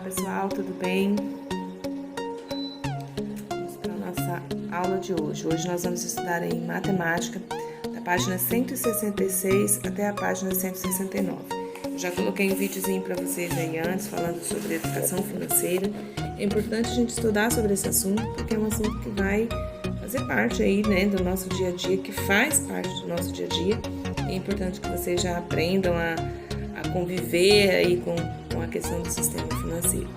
pessoal, tudo bem? Vamos para a nossa aula de hoje. Hoje nós vamos estudar em matemática, da página 166 até a página 169. Eu já coloquei um videozinho para vocês aí antes, falando sobre educação financeira. É importante a gente estudar sobre esse assunto, porque é um assunto que vai fazer parte aí, né, do nosso dia a dia, que faz parte do nosso dia a dia. É importante que vocês já aprendam a conviver aí com a questão do sistema financeiro.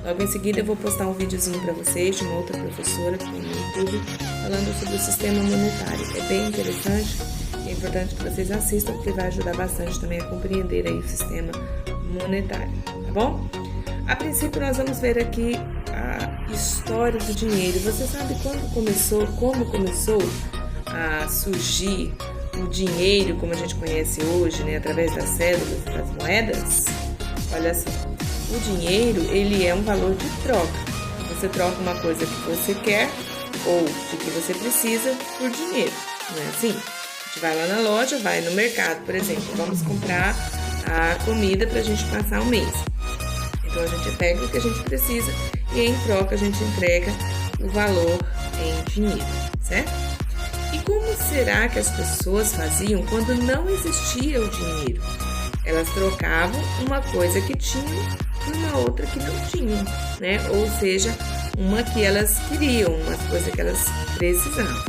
Logo em seguida eu vou postar um videozinho para vocês de uma outra professora que tem no YouTube falando sobre o sistema monetário. É bem interessante e é importante que vocês assistam, porque vai ajudar bastante também a compreender aí o sistema monetário, tá bom? A princípio nós vamos ver aqui a história do dinheiro. Você sabe como começou a surgir o dinheiro como a gente conhece hoje, né, através das cédulas e das moedas? Olha só, o dinheiro, ele é um valor de troca. Você troca uma coisa que você quer ou de que você precisa por dinheiro, não é assim? A gente vai lá na loja, vai no mercado, por exemplo, vamos comprar a comida para a gente passar o mês. Então a gente pega o que a gente precisa e em troca a gente entrega o valor em dinheiro, certo? E como será que as pessoas faziam quando não existia o dinheiro? Elas trocavam uma coisa que tinham por uma outra que não tinham, né? Ou seja, uma que elas queriam, uma coisa que elas precisavam.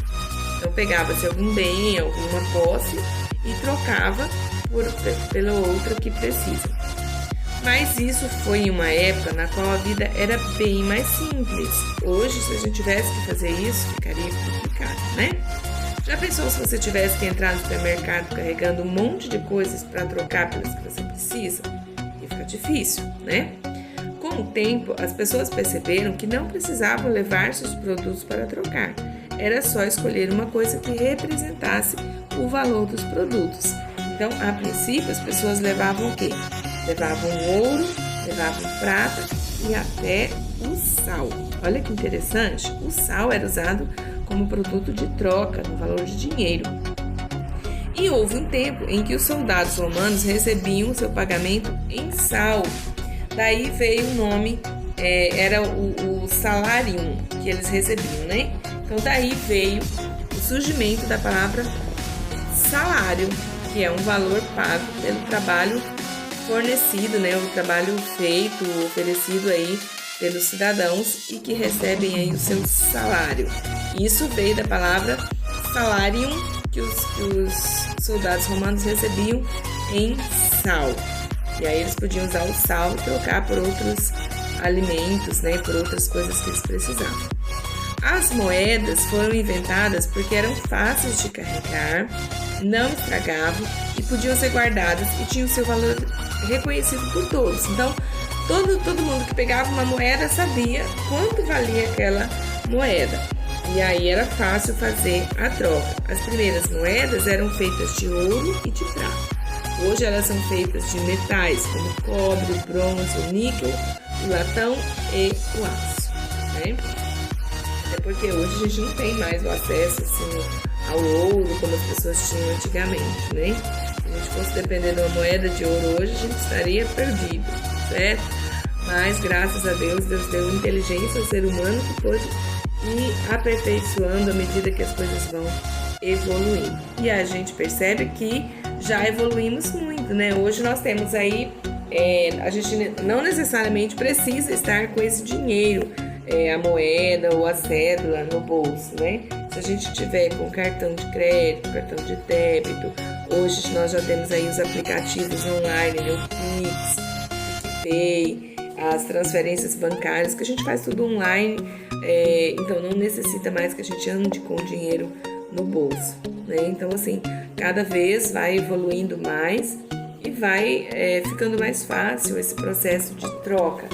Então pegava-se algum bem, alguma posse e trocava pela outra que precisa. Mas isso foi em uma época na qual a vida era bem mais simples. Hoje, se a gente tivesse que fazer isso, ficaria complicado, né? Já pensou se você tivesse que entrar no supermercado carregando um monte de coisas para trocar pelas que você precisa? Ia ficar difícil, né? Com o tempo, as pessoas perceberam que não precisavam levar seus produtos para trocar. Era só escolher uma coisa que representasse o valor dos produtos. Então, a princípio, as pessoas levavam o quê? Levavam ouro, levavam prata e até o sal. Olha que interessante, o sal era usado como produto de troca no valor de dinheiro. E houve um tempo em que os soldados romanos recebiam o seu pagamento em sal. Daí veio o nome, era o salarium que eles recebiam, né? Então daí veio o surgimento da palavra salário, que é um valor pago pelo trabalho fornecido, né? O trabalho feito, oferecido aí pelos cidadãos e que recebem aí o seu salário. Isso veio da palavra salarium, que os soldados romanos recebiam em sal. E aí eles podiam usar o sal e trocar por outros alimentos, né? Por outras coisas que eles precisavam. As moedas foram inventadas porque eram fáceis de carregar, não estragavam e podiam ser guardadas e tinham seu valor reconhecido por todos. Então, todo mundo que pegava uma moeda sabia quanto valia aquela moeda. E aí era fácil fazer a troca. As primeiras moedas eram feitas de ouro e de prata. Hoje elas são feitas de metais como o cobre, o bronze, o níquel, o latão e o aço, né? Até porque hoje a gente não tem mais o acesso assim, ao ouro como as pessoas tinham antigamente, né? Se a gente fosse depender de uma moeda de ouro hoje, a gente estaria perdido, certo? Mas graças a Deus, Deus deu inteligência ao ser humano que pôde ir aperfeiçoando à medida que as coisas vão evoluindo. E a gente percebe que já evoluímos muito, né? Hoje nós temos aí, a gente não necessariamente precisa estar com esse dinheiro, a moeda ou a cédula no bolso, né? Se a gente tiver com cartão de crédito, cartão de débito, hoje nós já temos aí os aplicativos online, né? O Pix, PicPay, as transferências bancárias, que a gente faz tudo online, então não necessita mais que a gente ande com o dinheiro no bolso, né? Então assim, cada vez vai evoluindo mais e vai ficando mais fácil esse processo de troca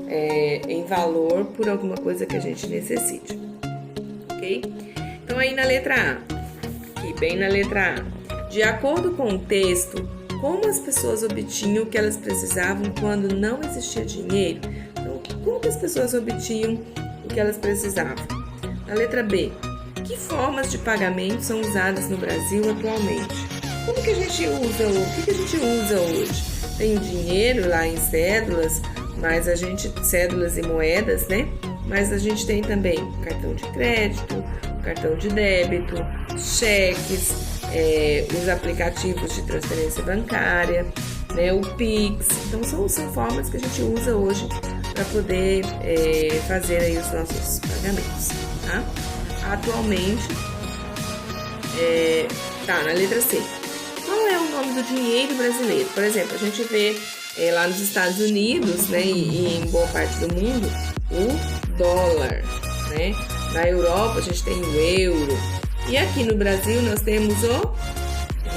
em valor por alguma coisa que a gente necessite, ok? Então aí na letra A, aqui bem na letra A, de acordo com o texto, como as pessoas obtinham o que elas precisavam quando não existia dinheiro? Então, como que as pessoas obtinham o que elas precisavam? Na letra B, que formas de pagamento são usadas no Brasil atualmente? Como que a gente usa? O que a gente usa hoje? Tem o dinheiro lá em cédulas mas a gente, cédulas e moedas, né? Mas a gente tem também cartão de crédito, cartão de débito, cheques, os aplicativos de transferência bancária, né? O Pix. Então são formas que a gente usa hoje para poder fazer aí os nossos pagamentos, tá? Atualmente, tá na letra C. Qual é o nome do dinheiro brasileiro? Por exemplo, a gente vê lá nos Estados Unidos, né, e em boa parte do mundo, o dólar, né? Na Europa a gente tem o euro. E aqui no Brasil nós temos o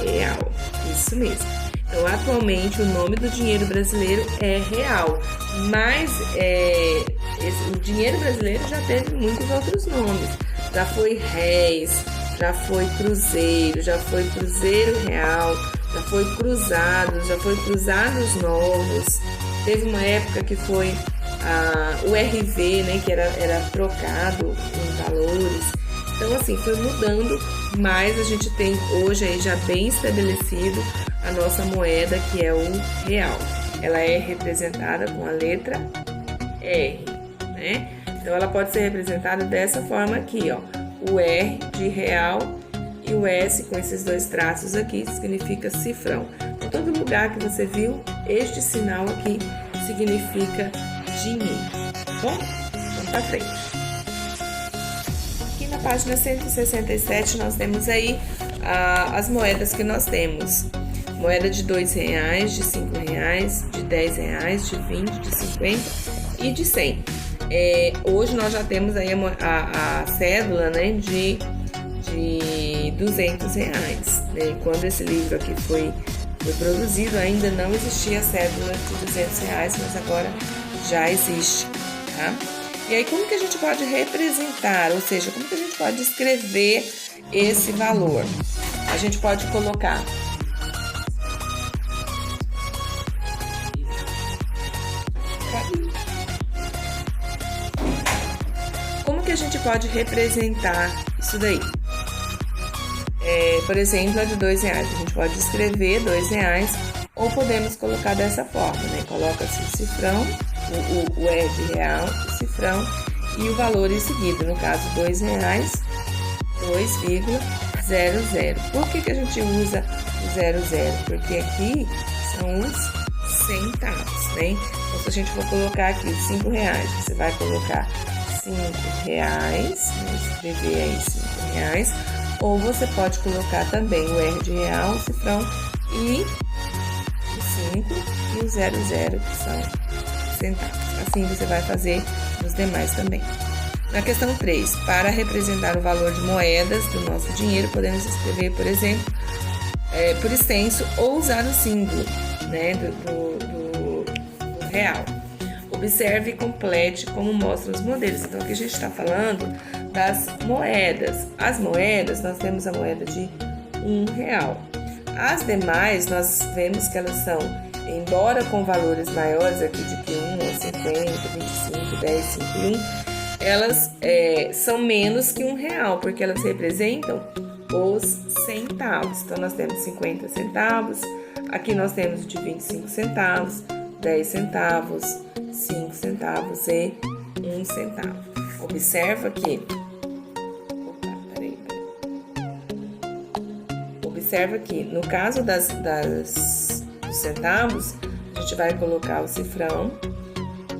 real. Isso mesmo. Então, atualmente o nome do dinheiro brasileiro é real. Mas o dinheiro brasileiro já teve muitos outros nomes. Já foi réis, já foi cruzeiro, já foi cruzeiro real, já foi cruzados novos. Teve uma época que foi o RV, né, que era trocado em valores. Então, assim, foi mudando, mas a gente tem hoje aí já bem estabelecido a nossa moeda, que é o real. Ela é representada com a letra R, né? Então, ela pode ser representada dessa forma aqui, ó. O R de real e o S com esses dois traços aqui significa cifrão. Então, todo lugar que você viu, este sinal aqui significa dinheiro, tá bom? Vamos para frente. Aqui na página 167 nós temos aí as moedas que nós temos. Moeda de R$2, de R$5, de R$10, de 20, de 50 e de 100. Hoje nós já temos aí a cédula, né, de R$200, né? Quando esse livro aqui foi produzido, ainda não existia a cédula de R$200, mas agora já existe, tá? E aí, como que a gente pode representar, ou seja, como que a gente pode escrever esse valor? A gente pode colocar como que a gente pode representar isso daí? Por exemplo, a de R$2. A gente pode escrever R$2 ou podemos colocar dessa forma, né? Coloca-se o cifrão, o E de real, o cifrão e o valor em seguida. No caso, R$2, 2,00. Por que a gente usa o 00? Porque aqui são os centavos, né? Então, se a gente for colocar aqui os R$5, você vai colocar R$5, escrever aí R$5, ou você pode colocar também o R de real, o cifrão e o 5 e o 00, que são centavos. Assim você vai fazer nos demais também. Na questão 3, para representar o valor de moedas do nosso dinheiro, podemos escrever, por exemplo, por extenso ou usar o símbolo, né, do real. Observe e complete como mostram os modelos. Então, aqui a gente está falando das moedas. As moedas, nós temos a moeda de R$1. As demais, nós vemos que elas são, embora com valores maiores aqui de que 1, 50, 25, 10, 5 e 1, elas são menos que R$1, porque elas representam os centavos. Então, nós temos 50 centavos, aqui nós temos de 25 centavos, 10 centavos, 5 centavos e 1 centavo. Observa que... Observa que no caso dos centavos, a gente vai colocar o cifrão,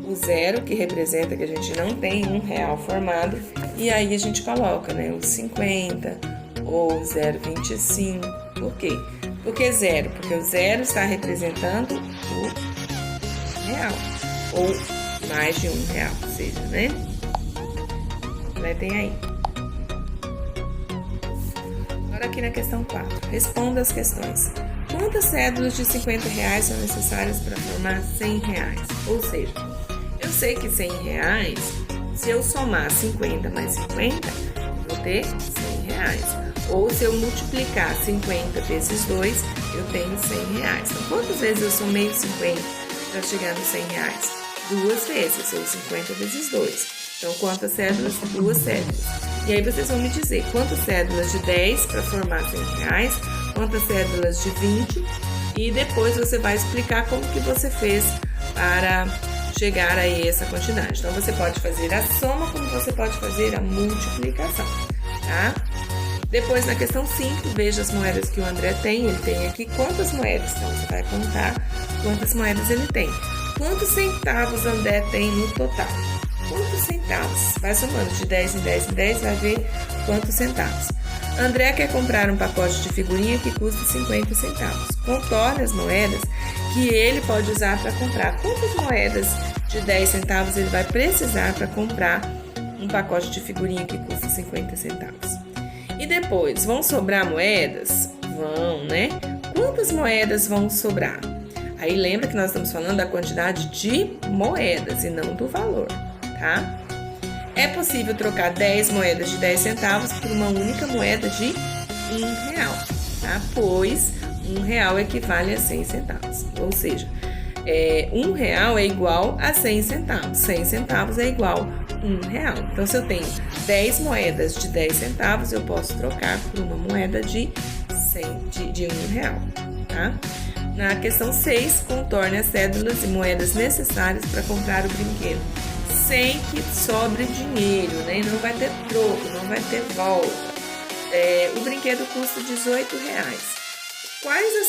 o 0, que representa que a gente não tem R$1 formado, e aí a gente coloca, né, o 50 ou 0,25. Por quê? Porque 0? Porque o 0 está representando o real, ou mais de R$1, seja, né? Completem aí. Agora aqui na questão 4, responda as questões. Quantas cédulas de R$50 são necessárias para formar R$100? Ou seja, eu sei que R$100, se eu somar 50 mais 50, eu vou ter R$100. Ou se eu multiplicar 50 vezes 2, eu tenho R$100. Então, quantas vezes eu somei 50 para chegar nos R$100? 2 vezes, ou 50 vezes 2. Então, quantas cédulas? 2 cédulas. E aí vocês vão me dizer quantas cédulas de 10 para formar R$100, quantas cédulas de 20, e depois você vai explicar como que você fez para chegar a essa quantidade. Então, você pode fazer a soma como você pode fazer a multiplicação, tá? Depois, na questão 5, veja as moedas que o André tem. Ele tem aqui quantas moedas? Então, você vai contar quantas moedas ele tem. Quantos centavos André tem no total? Quantos centavos? Vai somando de 10 em 10 em 10, vai ver quantos centavos. André quer comprar um pacote de figurinha que custa 50 centavos. Contorne as moedas que ele pode usar para comprar. Quantas moedas de 10 centavos ele vai precisar para comprar um pacote de figurinha que custa 50 centavos? E depois, vão sobrar moedas? Vão, né? Quantas moedas vão sobrar? Aí lembra que nós estamos falando da quantidade de moedas e não do valor, tá? É possível trocar 10 moedas de 10 centavos por uma única moeda de R$1, tá? Pois R$1 equivale a 100 centavos. Ou seja, R$1 é igual a 100 centavos. 100 centavos é igual a R$1. Então, se eu tenho 10 moedas de 10 centavos, eu posso trocar por uma moeda de R$1, tá? Na questão 6, contorne as cédulas e moedas necessárias para comprar o brinquedo, sem que sobre dinheiro, né? Não vai ter troco, não vai ter volta. O brinquedo custa R$18. Quais as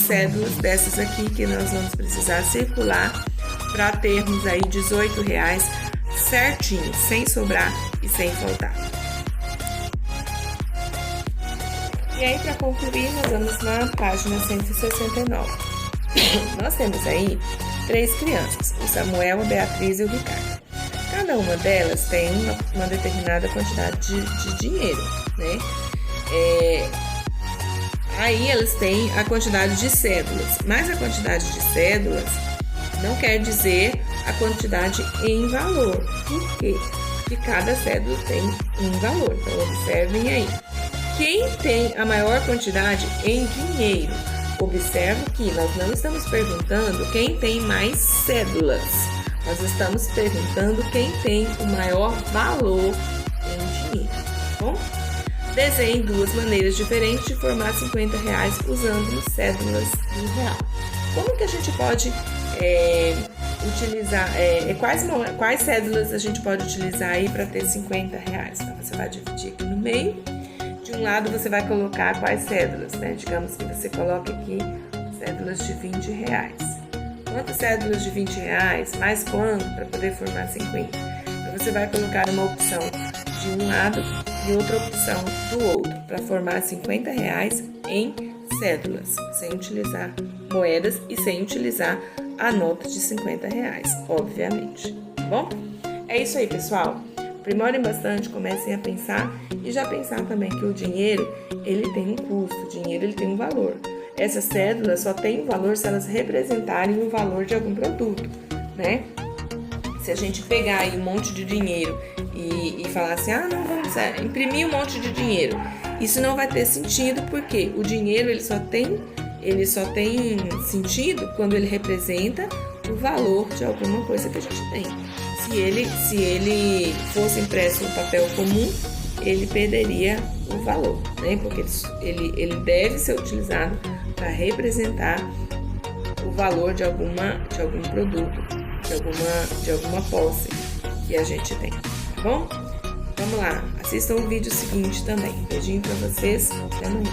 cédulas dessas aqui que nós vamos precisar circular para termos aí R$18 certinho, sem sobrar e sem faltar? E aí, para concluir, nós vamos na página 169. Nós temos aí 3 crianças, o Samuel, a Beatriz e o Ricardo. Cada uma delas tem uma determinada quantidade de dinheiro, né? Aí elas têm a quantidade de cédulas, mas a quantidade de cédulas não quer dizer a quantidade em valor. Por quê? Porque cada cédula tem um valor, então observem aí. Quem tem a maior quantidade em dinheiro? Observe que nós não estamos perguntando quem tem mais cédulas. Nós estamos perguntando quem tem o maior valor em dinheiro, tá bom? Desenhe 2 maneiras diferentes de formar R$50 usando cédulas de R$1. Como que a gente pode utilizar, quais cédulas a gente pode utilizar aí para ter R$50? Então, você vai dividir aqui no meio. De um lado você vai colocar quais cédulas, né? Digamos que você coloque aqui cédulas de R$20. Quantas cédulas de R$20 mais quanto para poder formar 50? Então você vai colocar uma opção de um lado e outra opção do outro para formar R$50 em cédulas, sem utilizar moedas e sem utilizar a nota de R$50, obviamente, tá bom? É isso aí, pessoal. Aprimorem bastante, comecem a pensar e já pensar também que o dinheiro, ele tem um custo, o dinheiro ele tem um valor. Essas cédulas só têm um valor se elas representarem o valor de algum produto, né? Se a gente pegar aí um monte de dinheiro e falar assim, não, vamos imprimir um monte de dinheiro, isso não vai ter sentido, porque o dinheiro ele só tem sentido quando ele representa o valor de alguma coisa que a gente tem. Se ele fosse impresso no papel comum, ele perderia o valor, né? Porque ele deve ser utilizado para representar o valor de algum produto, de alguma posse que a gente tem, tá bom? Vamos lá, assistam o vídeo seguinte também. Beijinho para vocês, até amanhã.